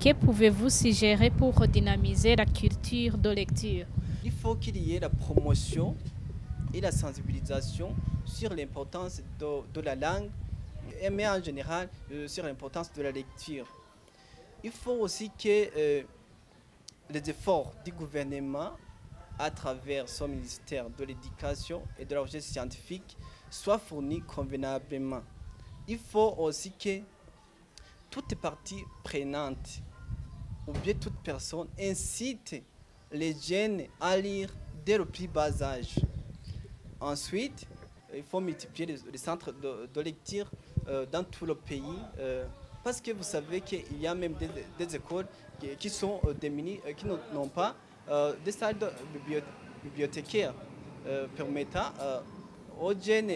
Que pouvez-vous suggérer pour dynamiser la culture de lecture? Il faut qu'il y ait la promotion et la sensibilisation sur l'importance de la langue, mais en général sur l'importance de la lecture. Il faut aussi que les efforts du gouvernement à travers son ministère de l'Éducation et de la Recherche scientifique soient fournis convenablement. Il faut aussi que toute partie prenante ou bien toute personne incite les jeunes à lire dès le plus bas âge. Ensuite, il faut multiplier les centres de lecture dans tout le pays parce que vous savez qu'il y a même des écoles qui sont démunies, qui n'ont pas des salles de bibliothécaires permettant aux jeunes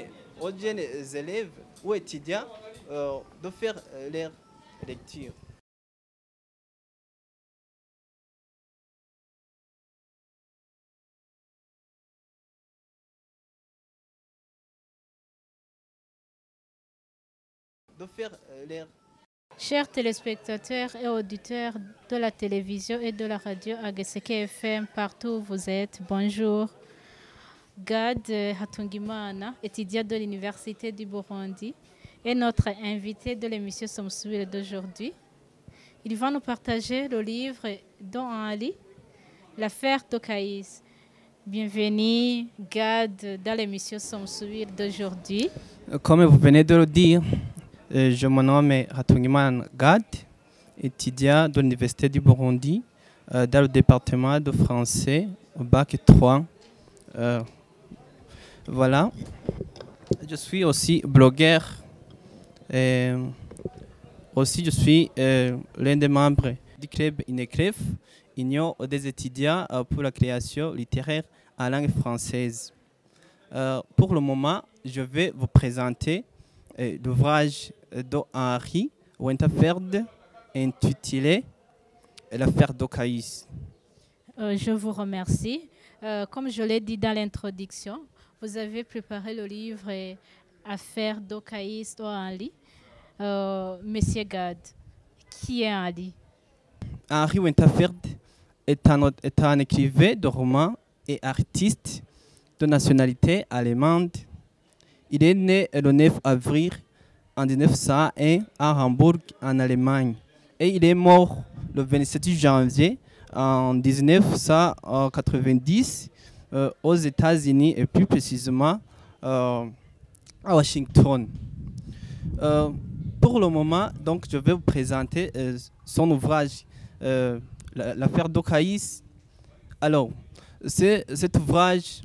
élèves ou étudiants de faire leur lecture. De faire leur Chers téléspectateurs et auditeurs de la télévision et de la radio Agaseke FM, partout où vous êtes, bonjour. Gad Hatungimana, étudiant de l'Université du Burundi, est notre invité de l'émission Somsouil d'aujourd'hui. Il va nous partager le livre dont Ali, l'affaire d'Okaïs. Bienvenue, Gad, dans l'émission Somsouil d'aujourd'hui. Comme vous venez de le dire, je me nomme Hatungimana Gad, étudiant de l'Université du Burundi dans le département de français au bac 3. Voilà. Je suis aussi blogueur. Et aussi, je suis l'un des membres du club INECREF, Union des étudiants pour la création littéraire en langue française. Pour le moment, je vais vous présenter l'ouvrage d'Henri Wentaferd intitulé L'affaire d'Okaïs. Je vous remercie. Comme je l'ai dit dans l'introduction, vous avez préparé le livre Affaire d'Okaïs d'Henri. Monsieur Gad, qui est Henri? Henri Wentaferd est un écrivain de romans et artiste de nationalité allemande. Il est né le 9 avril en 1901 à Hambourg, en Allemagne. Et il est mort le 27 janvier en 1990 aux États-Unis et plus précisément à Washington. Pour le moment, donc, je vais vous présenter son ouvrage, L'affaire d'Okaïs. Alors, cet ouvrage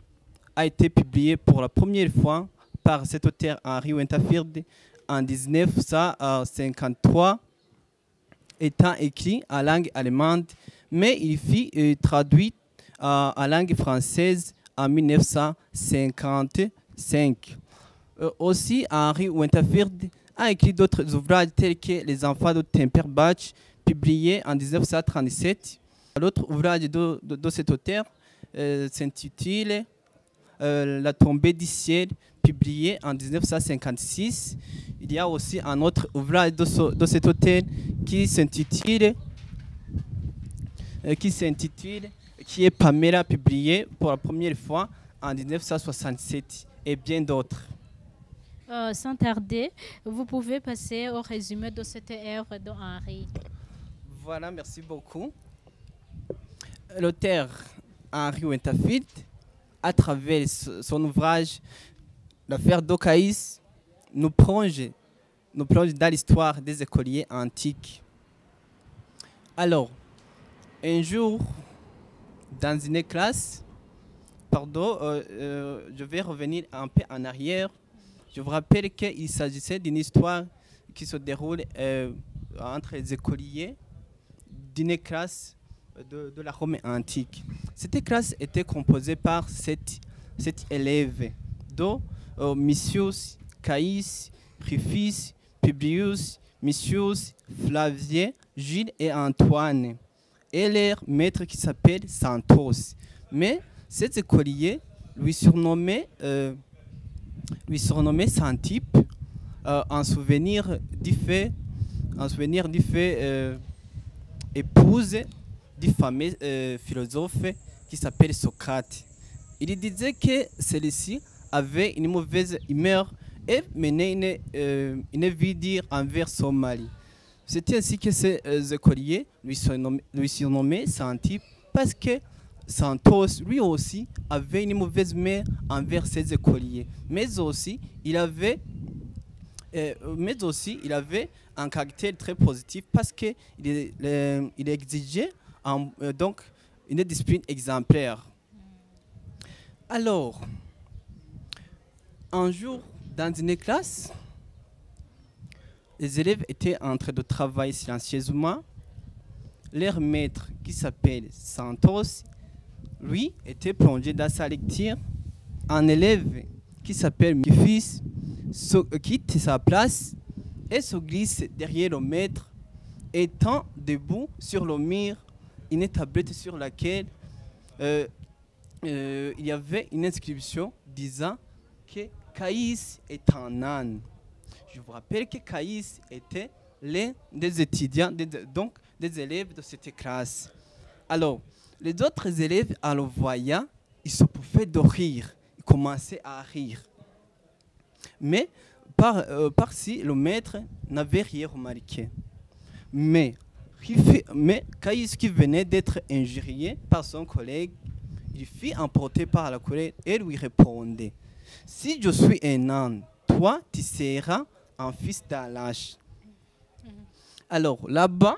a été publié pour la première fois par cet auteur Henri Wentaferd en 1953, étant écrit en langue allemande, mais il fut traduit en langue française en 1955. Aussi, Henri Wentaferd a écrit d'autres ouvrages tels que Les enfants de Temperbach, publié en 1937. L'autre ouvrage de cet auteur s'intitule La tombée du ciel, publié en 1956. Il y a aussi un autre ouvrage de cet auteur qui est Pamela, publié pour la première fois en 1967, et bien d'autres. Sans tarder, vous pouvez passer au résumé de cette œuvre d'Henri. Voilà, merci beaucoup. L'auteur Henri Wentaferd, à travers son ouvrage L'affaire d'Okaïs, nous plonge dans l'histoire des écoliers antiques. Alors, un jour, dans une classe, je vais revenir un peu en arrière. Je vous rappelle qu'il s'agissait d'une histoire qui se déroule entre les écoliers d'une classe de la Rome antique. Cette classe était composée par sept élèves, dont Missius, Caïs, Rufus, Publius, Missius, Flavien, Gilles et Antoine. Et leur maître qui s'appelle Santos. Mais cet écolier lui surnommait Santype en souvenir du fait épouse du fameux philosophe qui s'appelle Socrate. Il disait que celui-ci avait une mauvaise humeur et menait une vie dure envers son mari. C'était ainsi que ces écoliers lui surnommaient Santi parce que Santos, lui aussi, avait une mauvaise humeur envers ses écoliers. Mais aussi, il avait un caractère très positif parce qu'il il exigeait donc une discipline exemplaire. Alors, un jour, dans une classe, les élèves étaient en train de travailler silencieusement. Leur maître, qui s'appelle Santos, lui, était plongé dans sa lecture. Un élève qui s'appelle Mifis quitte sa place et se glisse derrière le maître, étant debout sur le mur, une tablette sur laquelle il y avait une inscription disant que Caïs est un âne. Je vous rappelle que Caïs était l'un des étudiants, donc des élèves de cette classe. Alors, les autres élèves, en le voyant, ils se pouvaient de rire. Ils commençaient à rire. Mais par-ci, le maître n'avait rien remarqué. Mais Caïs, qui venait d'être injurié par son collègue, il fut emporté par la colère et lui répondait: si je suis un âne, toi, tu seras un fils d'un lâche. Alors là-bas,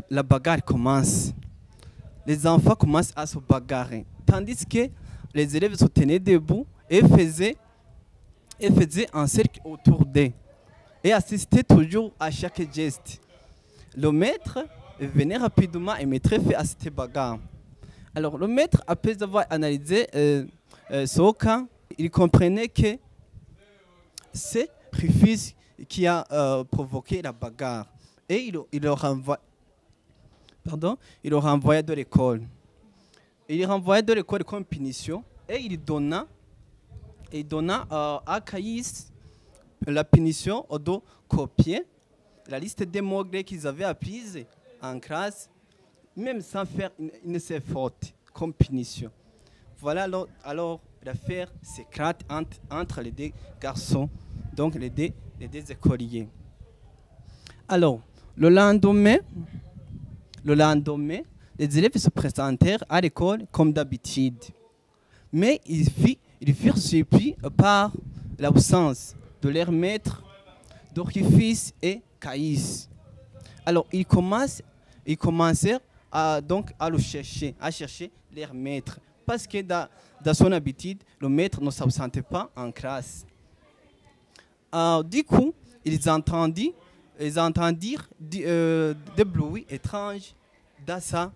la bagarre commence. Les enfants commencent à se bagarrer, tandis que les élèves se tenaient debout et faisaient un cercle autour d'eux et assistaient toujours à chaque geste. Le maître venait rapidement et mettrait fin à cette bagarre. Alors le maître, après avoir analysé ce cas, il comprenait que c'est Rufus qui a provoqué la bagarre et il le renvoya de l'école. Il renvoya de l'école comme punition et il donna à Caïs la punition de copier la liste des mots-clés qu'ils avaient apprises en classe, même sans faire une seule faute comme punition. Voilà alors l'affaire s'éclate entre les deux garçons, donc les deux écoliers. Alors, le lendemain, les élèves se présentèrent à l'école comme d'habitude. Mais ils furent surpris par l'absence de leur maître, Dorifis et Caïs. Alors, ils commencèrent à chercher leur maître. Parce que dans son habitude, le maître ne s'absentait pas en classe. Du coup, ils entendirent des bruits étranges dans sa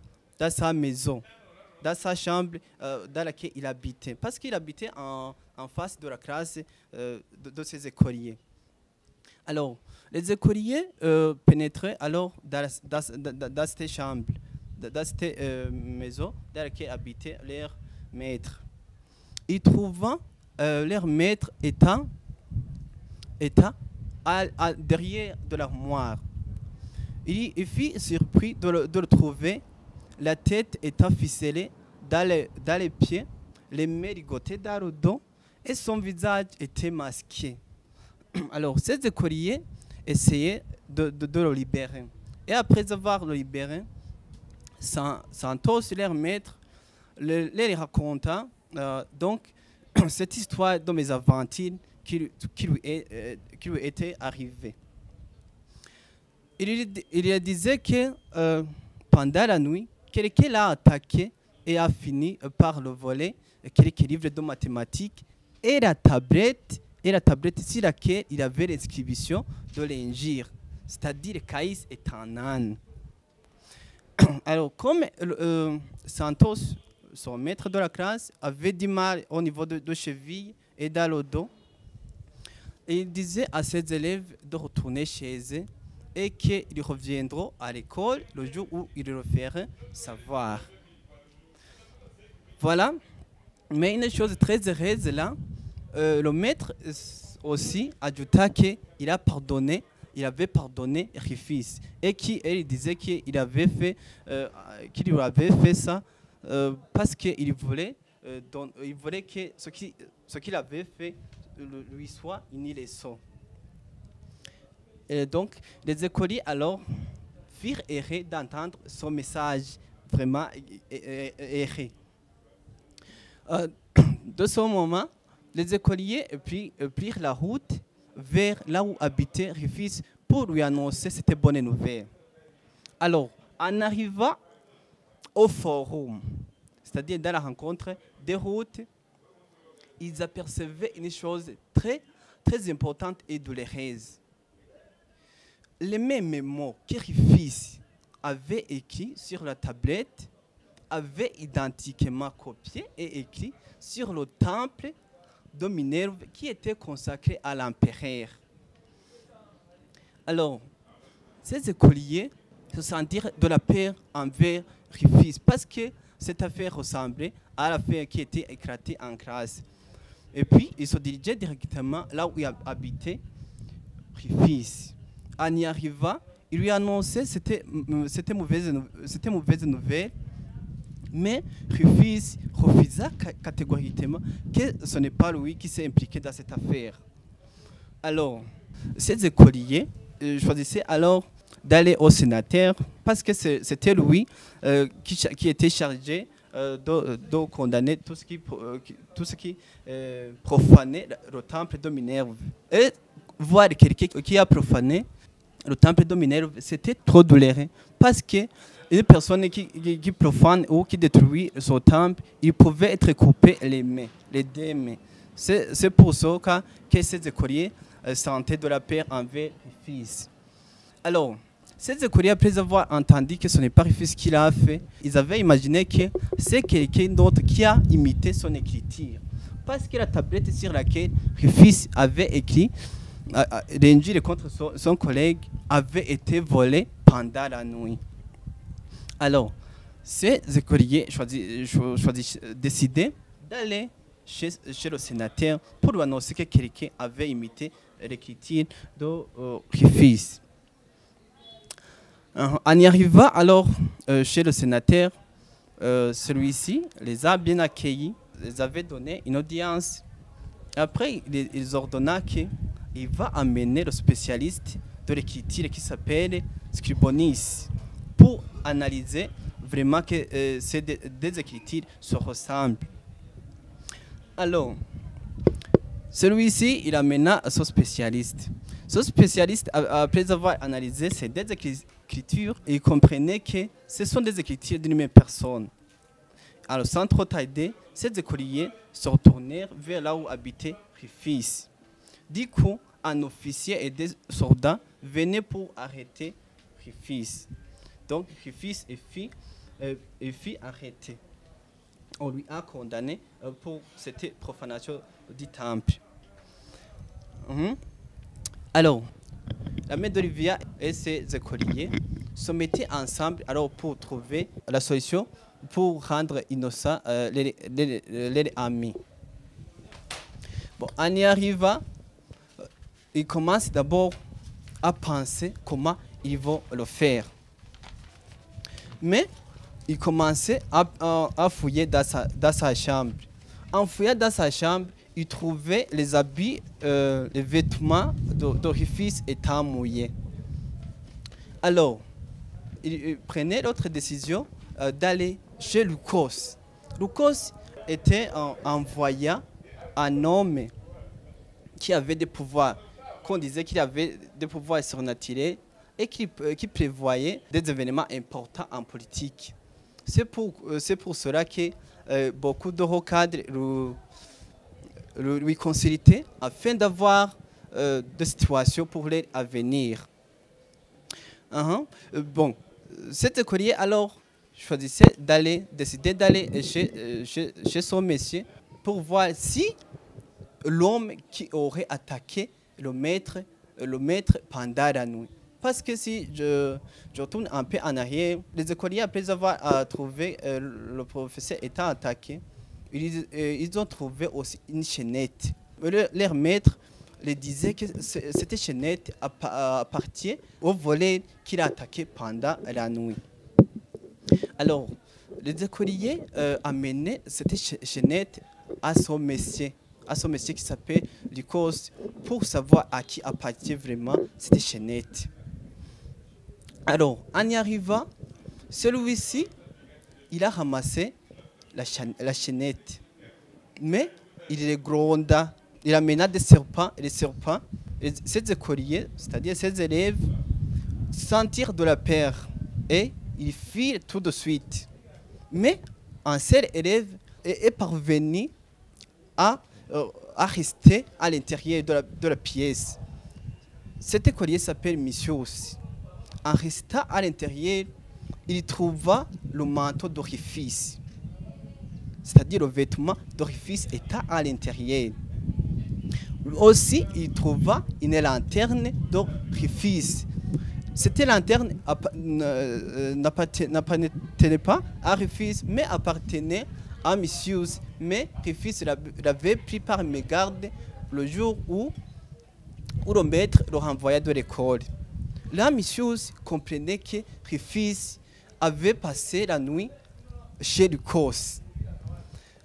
maison, dans sa chambre dans laquelle il habitait. Parce qu'il habitait en face de la classe de ses écoliers. Alors, les écoliers pénétraient alors dans cette chambre, dans cette maison dans laquelle habitait leur maître. Ils trouvant leur maître étant derrière de l'armoire. Il fut surpris de le trouver, la tête étant ficelée dans les pieds, les mains ligotées dans le dos et son visage était masqué. Alors, ces écoliers essayaient de le libérer. Et après avoir le libéré, Santos, leur maître, leur raconta donc cette histoire de mes aventures qui lui était arrivée. Il disait que pendant la nuit, quelqu'un l'a attaqué et a fini par le voler quelques livres de mathématiques et la tablette sur laquelle il avait l'inscription de l'injure, c'est-à-dire Caïs est un âne. Alors, comme Santos, son maître de la classe, avait du mal au niveau de cheville et dans le dos, il disait à ses élèves de retourner chez eux et qu'ils reviendront à l'école le jour où ils le feraient savoir. Voilà. Mais une chose très heureuse là, le maître aussi ajouta qu'il a pardonné il avait pardonné Rufus et il disait qu'il avait fait, qu'il lui avait fait ça parce qu'il voulait, il voulait que ce qu'il avait fait lui soit une leçon. Et donc, les écoliers alors firent errer d'entendre son message vraiment erré. De ce moment, les écoliers prirent la route vers là où habitait Rufus pour lui annoncer cette bonne nouvelle. Alors, en arrivant au forum, c'est-à-dire dans la rencontre des routes, ils apercevaient une chose très, très importante et douloureuse. Les mêmes mots que Rufus avait écrits sur la tablette avaient identiquement copié et écrit sur le temple de Minerve qui était consacré à l'empereur. Alors, ces écoliers se sentirent de la peur envers Rufus parce que cette affaire ressemblait à l'affaire qui était éclatée en classe. Et puis, ils se dirigeaient directement là où habitait Rufus. En y arrivant, il lui annonçait cette mauvaise nouvelle, mais Rufus refusa catégoriquement que ce n'est pas lui qui s'est impliqué dans cette affaire. Alors, ces écoliers choisissaient alors d'aller au sénateur parce que c'était lui qui était chargé de condamner tout ce qui profanait le temple de Minerve. Et voir quelqu'un qui a profané le temple de Minerve, c'était trop douloureux parce que une personne qui profane ou qui détruit son temple, il pouvait être coupé les deux mains. C'est pour ça que ces écoliers sentaient de la peur envers Rufus. Alors, ces écoliers, après avoir entendu que ce n'est pas Rufus qui l'a fait, ils avaient imaginé que c'est quelqu'un d'autre qui a imité son écriture. Parce que la tablette sur laquelle Rufus avait écrit l'injile contre son collègue avait été volée pendant la nuit. Alors, ces écoliers décidaient d'aller chez le sénateur pour lui annoncer que quelqu'un avait imité l'écriture de Rufus. En y arrivant alors chez le sénateur, celui-ci les a bien accueillis, les avait donné une audience. Après, il ordonna qu'il va amener le spécialiste de l'écriture qui s'appelle Scribonis pour analyser vraiment que ces deux écritures se ressemblent. Alors, celui-ci, il amena son spécialiste. Ce spécialiste, après avoir analysé ces deux écritures, il comprenait que ce sont des écritures d'une même personne. Alors, sans trop tarder, ces écoliers se retournèrent vers là où habitait Rufus. Du coup, un officier et des soldats venaient pour arrêter Rufus. Donc, Rufus fut arrêté. On lui a condamné pour cette profanation du temple. Alors, la mère d'Olivia et ses écoliers se mettaient ensemble alors pour trouver la solution pour rendre innocents les amis. Bon, en y arrivant, ils commencent d'abord à penser comment ils vont le faire. Mais ils commençaient à fouiller dans sa chambre. En fouillant dans sa chambre, ils trouvaient les habits, les vêtements de Rufus étant mouillés. Alors, ils prenaient l'autre décision d'aller chez Lucos. Lucos était envoyé un homme qui avait des pouvoirs, qu'on disait qu'il avait des pouvoirs surnaturels et qui prévoyait des événements importants en politique. C'est pour cela que beaucoup de hauts cadres lui consultaient afin d'avoir des situations pour l'avenir. Bon, cet écolier alors décidait d'aller chez son monsieur pour voir si l'homme qui aurait attaqué le maître pendant la nuit. Parce que si je retourne un peu en arrière, les écoliers, après avoir trouvé le professeur étant attaqué, ils ont trouvé aussi une chaînette. Leur maître lui disait que cette chaînette appartient au volet qu'il a attaqué pendant la nuit. Alors, les écoliers amenaient cette chaînette à son monsieur qui s'appelle Lycos, pour savoir à qui appartient vraiment cette chaînette. Alors, en y arrivant, celui-ci, il a ramassé la chaînette. Mais il les gronda, il amena des serpents, et les serpents, ces écoliers, c'est-à-dire ces élèves, sentirent de la peur et ils firent tout de suite. Mais un seul élève est parvenu à rester à l'intérieur de la pièce. Cet écolier s'appelle Missius. En restant à l'intérieur, il trouva le manteau d'orifice, c'est-à-dire le vêtement d'orifice était à l'intérieur. Aussi, il trouva une lanterne d'orifice. Cette lanterne n'appartenait pas à Rufus, mais appartenait à Missius. Mais Rufus l'avait pris par mégarde le jour où le maître le renvoya de l'école. Là, Missius comprenait que Rufus avait passé la nuit chez Lycos.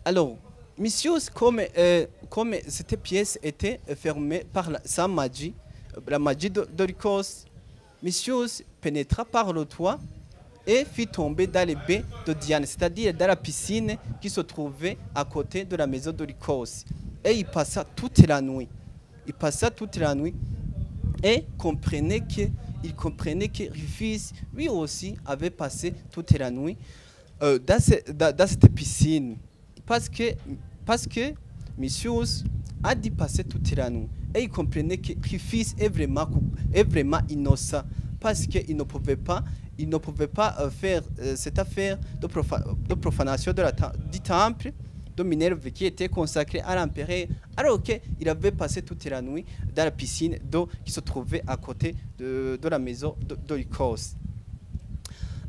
Alors, Missius, comme cette pièce était fermée par sa magie, la magie de Lycos, Missius pénétra par le toit et fit tomber dans les baies de Diane, c'est-à-dire dans la piscine qui se trouvait à côté de la maison de Lycos. Et il passa toute la nuit. Et comprenait que Rufus, lui aussi, avait passé toute la nuit dans cette piscine. Parce que Missius a dit passer toute la nuit. Et il comprenait que Rufus est vraiment innocent. Parce qu'il ne pouvait pas faire cette affaire de profanation du temple de Minerve qui était consacré à l'empereur, alors qu'il avait passé toute la nuit dans la piscine d'eau qui se trouvait à côté de la maison de Lycos.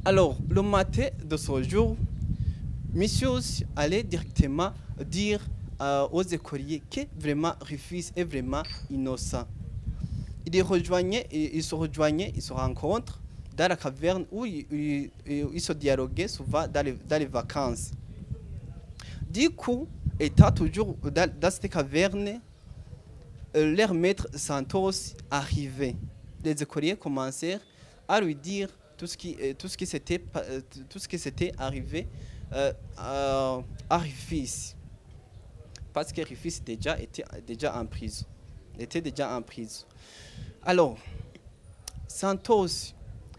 Alors, le matin de ce jour, Missius allait directement dire aux écoliers que vraiment Rufus est vraiment innocent. Ils se rencontrent dans la caverne où ils se dialoguaient souvent dans les vacances. Du coup, étant toujours dans cette caverne, leur maître Santos arrivait. Les écoliers commencèrent à lui dire tout ce qui s'était arrivé à Rufus. Parce que Rufus était déjà en prison. Alors, Santos,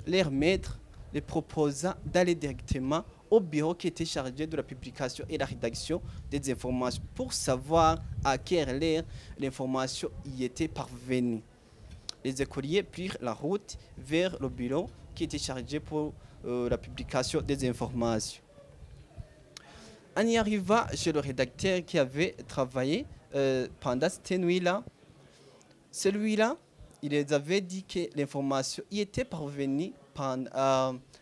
leur maître, les proposa d'aller directement au bureau qui était chargé de la publication et la rédaction des informations pour savoir à quelle heure l'information y était parvenue. Les écoliers prirent la route vers le bureau qui était chargé pour la publication des informations. On y arriva chez le rédacteur qui avait travaillé pendant cette nuit-là. Celui-là, il les avait dit que l'information y était parvenue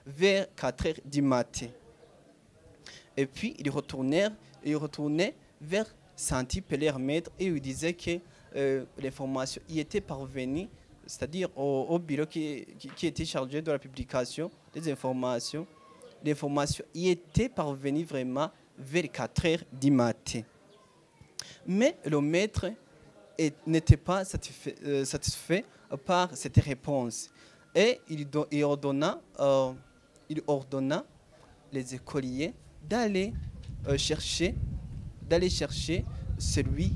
vers 4 heures du matin. Et puis, il retournait vers Saint-Hyper maître et lui disait que l'information y était parvenue, c'est-à-dire au bureau qui était chargé de la publication des informations. L'information y était parvenue vraiment vers 4 heures du matin. Mais le maître n'était pas satisfait par cette réponse. Et il ordonna les écoliers d'aller chercher celui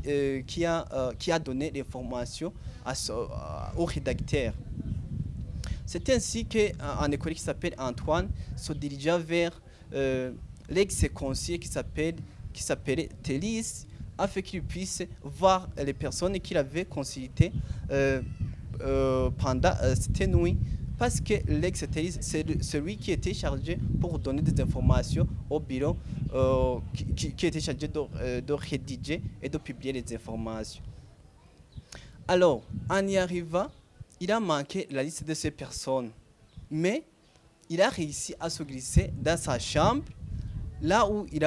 qui a donné l'information au rédacteur. C'est ainsi qu'un écolier qui s'appelle Antoine se dirigea vers l'ex-conseiller qui s'appelait Télis, afin qu'il puisse voir les personnes qu'il avait consultées pendant cette nuit. Parce que l'ex-Télis, c'est celui qui était chargé pour donner des informations au bureau qui était chargé de rédiger et de publier les informations. Alors, en y arrivant, il a manqué la liste de ces personnes. Mais il a réussi à se glisser dans sa chambre, là où il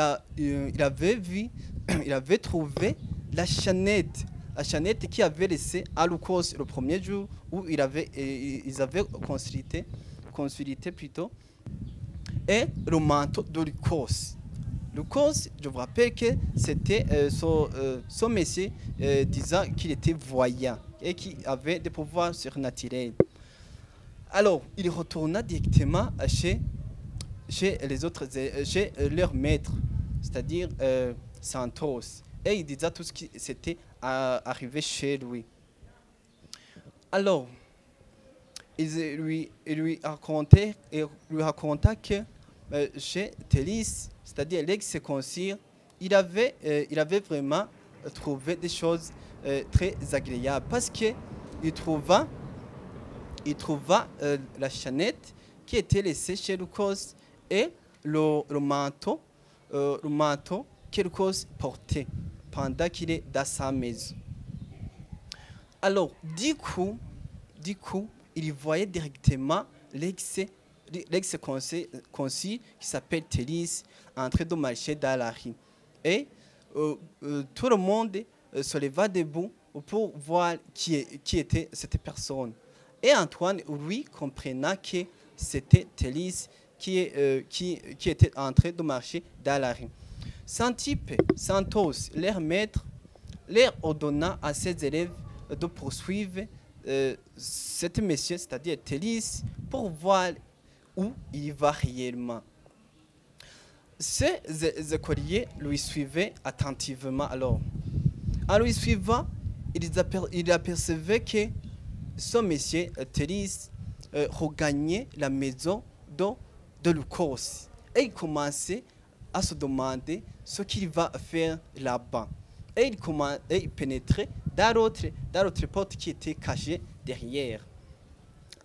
avait trouvé la chaînette la chaînette qui avait laissé à Lucas le premier jour où ils avaient consulté plutôt, et le manteau de Lucas. Lucas, je vous rappelle que c'était son métier disant qu'il était voyant et qu'il avait des pouvoirs surnaturels. Alors, il retourna directement chez leur maître, c'est-à-dire Santos, et il disait tout ce qui s'était arrivé chez lui. Alors, il lui raconta que chez Télis, c'est-à-dire l'ex-consul, il avait vraiment trouvé des choses très agréables parce qu'il trouva la chaînette qui était laissée chez Lucas et le manteau que Lucas portait pendant qu'il est dans sa maison. Alors, du coup, il voyait directement l'ex-consul qui s'appelle Télis en train de marcher dans la rue. Et tout le monde se leva debout pour voir qui était cette personne. Et Antoine, lui, comprenait que c'était Télis qui était en train de marcher dans la rue. Santos, leur maître, leur ordonna à ses élèves de poursuivre cet monsieur, c'est-à-dire Télis, pour voir où il va réellement. Ces écoliers lui suivaient attentivement. Alors, en lui suivant, il apercevait que son monsieur Télis regagnait la maison de Lucas. Et il commençait à se demander ce qu'il va faire là-bas. Et il pénétrait dans l'autre porte qui était cachée derrière.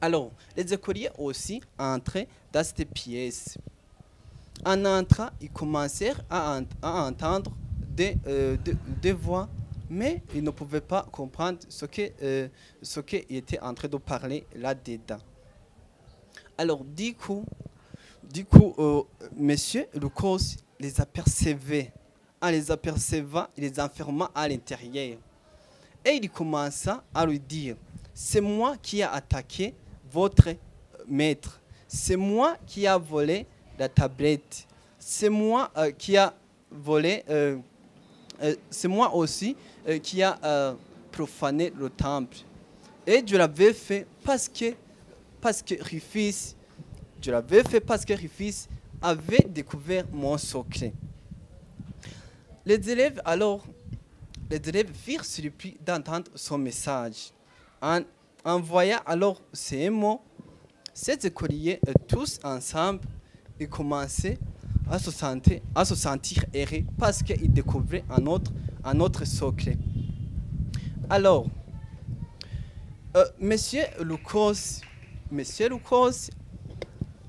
Alors, les écoliers aussi entraient dans cette pièce. En entrant, ils commencèrent à entendre des voix, mais ils ne pouvaient pas comprendre ce qu'il était en train de parler là-dedans. Alors, du coup, monsieur Lucas les apercevait. En les apercevant, il les enferma à l'intérieur. Et il commença à lui dire, c'est moi qui ai attaqué votre maître. C'est moi qui ai volé la tablette. C'est moi qui a volé. C'est moi aussi qui a profané le temple. Et je l'avais fait parce que Rufus, avait découvert mon secret. Les élèves firent surpris d'entendre son message. En voyant alors ces mots, ces écoliers tous ensemble, ils commençaient à se sentir errés parce qu'ils découvraient un autre secret. Alors, Monsieur Lucas,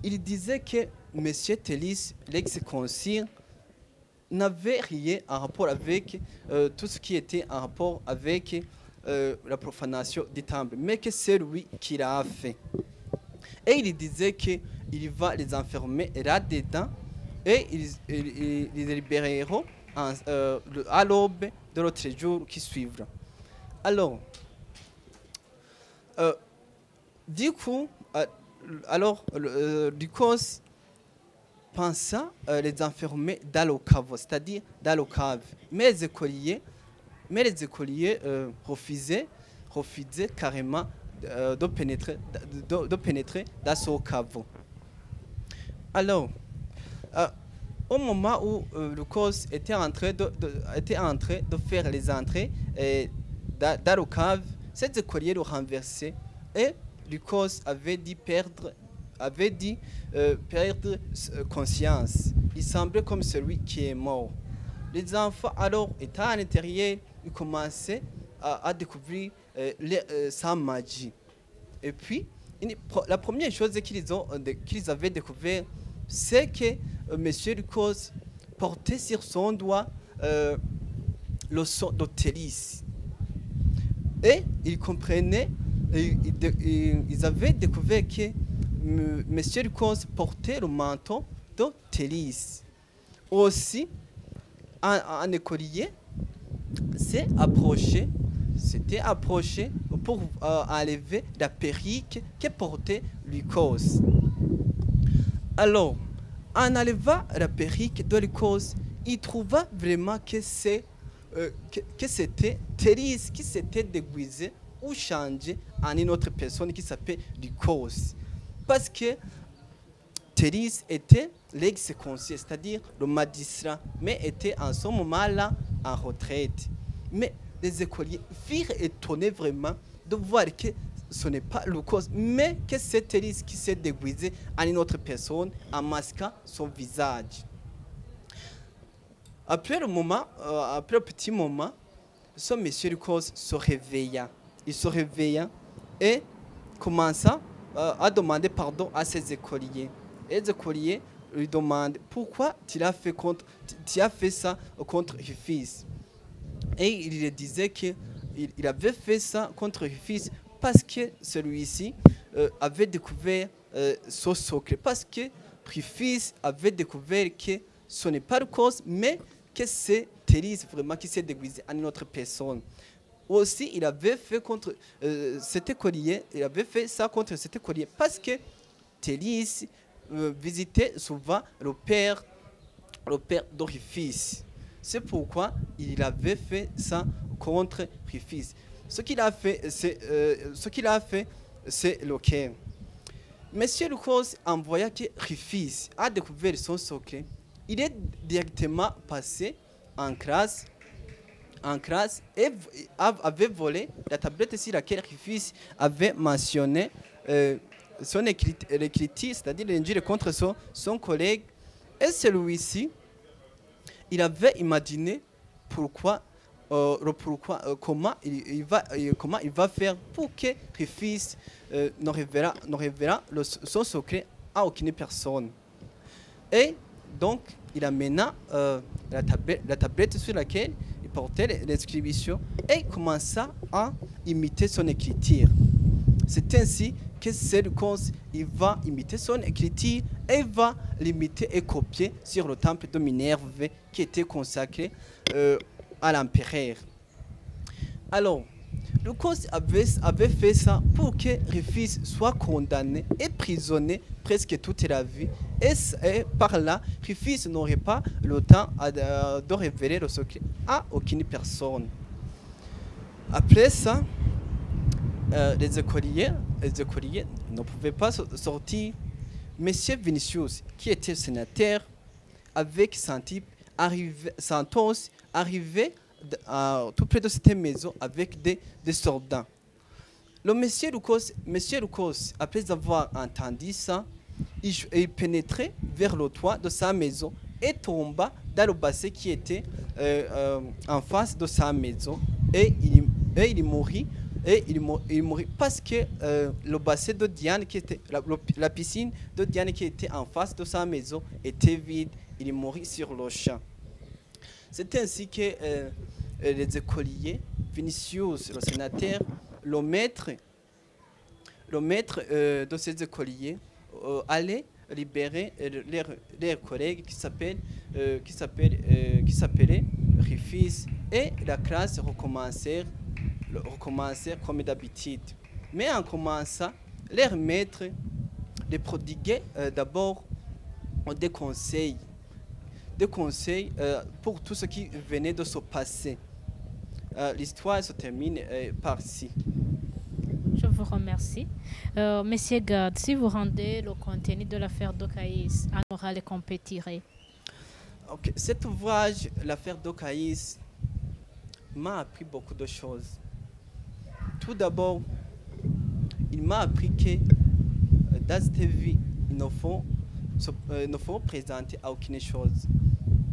il disait que Monsieur Télis, l'ex-consul, n'avait rien en rapport avec tout ce qui était en rapport avec la profanation du temple, mais que c'est lui qui l'a fait. Et il disait qu'il va les enfermer là-dedans et ils les libéreront à l'aube de l'autre jour qui suivra. Alors, du coup, Lucas pensa les enfermer dans le cave, c'est-à-dire dans le cave. Mais les écoliers refusaient carrément de pénétrer dans ce cave. Alors, au moment où Lucas était en train de faire les entrées dans le cave, cet écolier le renversait et Lucas avait dit perdre conscience. Il semblait comme celui qui est mort. Les enfants, alors, étant à l'intérieur, ils commençaient à découvrir sa magie. Et puis, la première chose qu'ils avaient découvert, c'est que M. Lucas portait sur son doigt le son de Télis. Et ils comprenaient, ils avaient découvert que M. Lucas portait le manteau de Télis. Aussi, un écolier s'est approché s'était approché pour enlever la perruque que portait Lycos. Alors, en enlevant la perruque de Lycos, il trouva vraiment que c'était Thérèse qui s'était déguisée ou changée en une autre personne qui s'appelle Lycos. Parce que Thérèse était l'ex-conseiller, c'est-à-dire le magistrat, mais était en ce moment-là en retraite. Mais les écoliers furent étonnés vraiment de voir que ce n'est pas Lycos, mais que c'est Thérèse qui s'est déguisée en une autre personne en masquant son visage. Après après un petit moment, ce monsieur Lycos se réveilla. Il se réveilla et commença à demander pardon à ses écoliers. Et les écoliers lui demandent pourquoi tu as fait ça contre Rufus. Et il lui disait qu'il avait fait ça contre Rufus parce que celui-ci avait découvert son secret. Parce que Rufus avait découvert que ce n'est pas le cause, mais que c'est Thérèse vraiment qui s'est déguisée en une autre personne. Aussi, il avait fait contre cet écolier, il avait fait ça contre cet écolier parce que Thérèse visitait souvent le père de Rufus. C'est pourquoi il avait fait ça contre Rufus. Ce qu'il a fait, c'est lequel. Monsieur Lycos, en voyant que Rufus a découvert son secret, il est directement passé en classe et avait volé la tablette sur laquelle Rufus avait mentionné son écriture, c'est-à-dire l'injure contre son collègue. Et celui-ci, il avait imaginé comment il va faire pour que Rufus ne révélera son secret à aucune personne. Et donc, il amena la tablette sur laquelle il portait l'inscription et commença à imiter son écriture. C'est ainsi que Lycos il va imiter son écriture et va l'imiter et copier sur le temple de Minerve qui était consacré à l'empereur. Alors, Lycos avait fait ça pour que Rufus soit condamné et prisonnier presque toute la vie. Et par là, Rufus n'aurait pas le temps de révéler le secret à aucune personne. Après ça, les écoliers ne pouvaient pas sortir. Monsieur Vinicius, qui était sénateur, avec Santos, arrivait tout près de cette maison avec des soldats. Le monsieur Lycos, après avoir entendu ça, il pénétrait vers le toit de sa maison et tomba dans le bassin qui était en face de sa maison. Et il mourut. Et il mourut parce que le bassin de Diane, qui était la piscine de Diane qui était en face de sa maison, était vide. Il mourut sur le champ. C'est ainsi que les écoliers, Vinicius, le sénateur, le maître de ces écoliers, allaient libérer leurs collègues qui s'appelaient Rufus, et la classe recommençait comme d'habitude. Mais en commençant, leur maître les prodiguait d'abord des conseils pour tout ce qui venait de se passer. L'histoire se termine par-ci. Je vous remercie. Monsieur Gad, si vous rendez le contenu de l'affaire d'Ocaïs à l'oral et compétiré. Okay. Cet ouvrage, l'affaire d'Ocaïs, m'a appris beaucoup de choses. Tout d'abord, il m'a appris que dans cette vie, il ne faut présenter à aucune chose.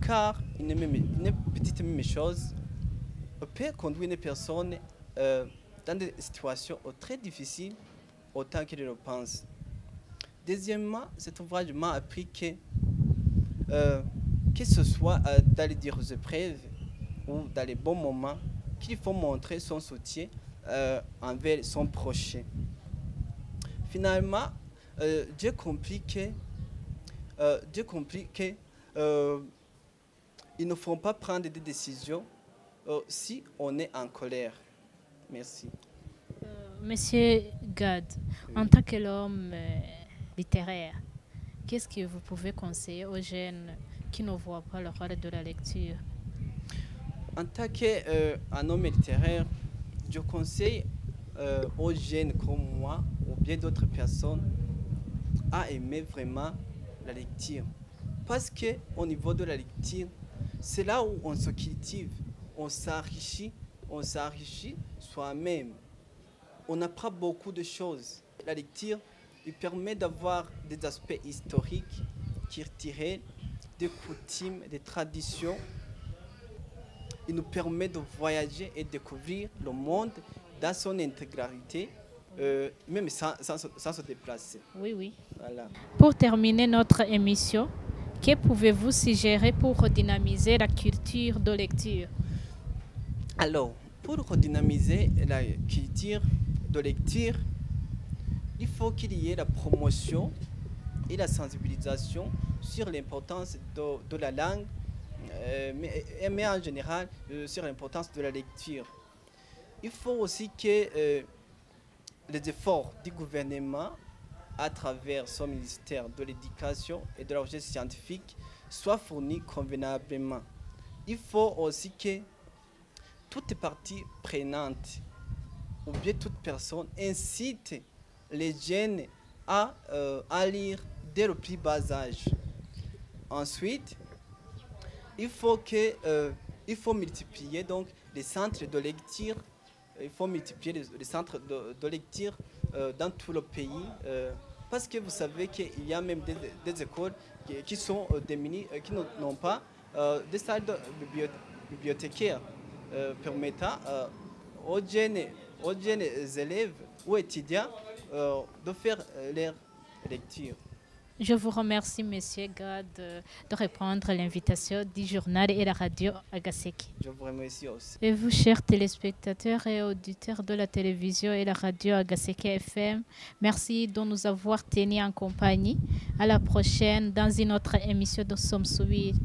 Car une petite même chose peut conduire une personne dans des situations très difficiles autant qu'il le pense. Deuxièmement, cet ouvrage m'a appris que ce soit dans les dures épreuves ou dans les bons moments, qu'il faut montrer son soutien envers son prochain. Finalement, j'ai compris que il ne faut pas prendre des décisions si on est en colère. Merci. Monsieur Gad, Oui. en tant que l'homme littéraire, qu'est-ce que vous pouvez conseiller aux jeunes qui ne voient pas le rôle de la lecture? En tant qu'un homme littéraire, je conseille aux jeunes comme moi ou bien d'autres personnes à aimer vraiment la lecture. Parce qu'au niveau de la lecture, c'est là où on se cultive, on s'enrichit soi-même. On apprend beaucoup de choses. La lecture, il permet d'avoir des aspects historiques, culturels, des coutumes, des traditions. Il nous permet de voyager et découvrir le monde dans son intégralité, même sans se déplacer. Oui, oui. Voilà. Pour terminer notre émission, que pouvez-vous suggérer pour redynamiser la culture de lecture? Alors, pour redynamiser la culture de lecture, il faut qu'il y ait la promotion et la sensibilisation sur l'importance de la langue, mais en général sur l'importance de la lecture. Il faut aussi que les efforts du gouvernement à travers son ministère de l'Éducation et de la Recherche scientifique soient fournis convenablement. Il faut aussi que toute partie prenante ou bien toute personne incite les jeunes à lire dès le plus bas âge. Ensuite, il faut multiplier donc les centres de lecture. Il faut multiplier les centres de lecture dans tout le pays. Parce que vous savez qu'il y a même des écoles qui sont démunies, qui n'ont pas des salles de bibliothécaires permettant aux jeunes élèves ou étudiants de faire leur lecture. Je vous remercie, Monsieur Gad, de répondre à l'invitation du journal et la radio Agaseki. Je vous remercie aussi. Et vous, chers téléspectateurs et auditeurs de la télévision et la radio Agaseki FM, merci de nous avoir tenus en compagnie. À la prochaine dans une autre émission de Somme Soubir.